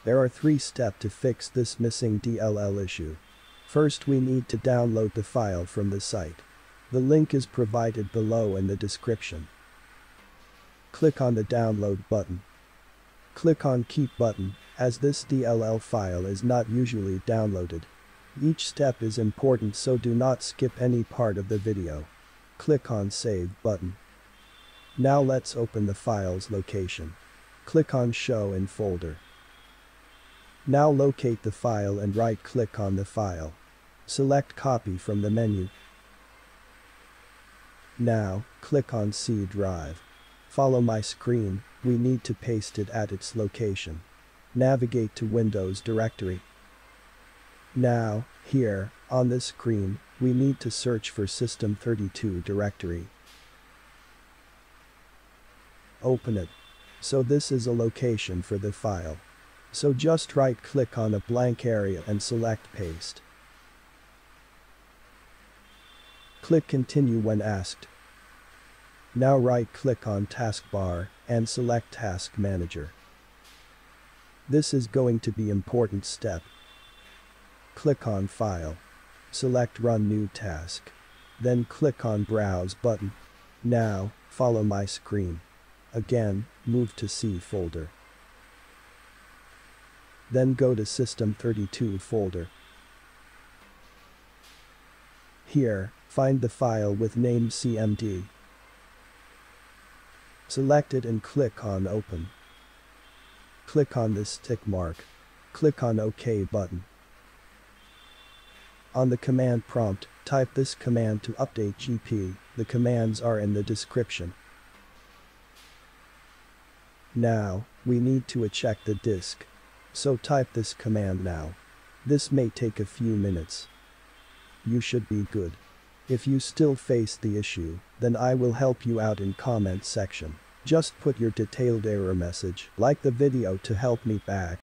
There are 3 steps to fix this missing DLL issue. First, we need to download the file from the site. The link is provided below in the description. Click on the download button. Click on keep button, as this DLL file is not usually downloaded. Each step is important, so do not skip any part of the video. Click on save button. Now let's open the file's location. Click on show in folder. Now locate the file and right-click on the file. Select copy from the menu. Now, click on C drive. Follow my screen, we need to paste it at its location. Navigate to Windows directory. Now, here, on this screen, we need to search for System32 directory. Open it. So this is a location for the file. So just right-click on a blank area and select paste. Click continue when asked. Now right-click on taskbar and select task manager. This is going to be important step. Click on file. Select run new task. Then click on browse button. Now, follow my screen. Again, move to C folder. Then go to System32 folder. Here, find the file with name cmd. Select it and click on open. Click on this tick mark. Click on OK button. On the command prompt, type this command to update GP. The commands are in the description. Now, we need to check the disk. So type this command now. This may take a few minutes. You should be good. If you still face the issue, then I will help you out in comment section. Just put your detailed error message, like the video to help me back.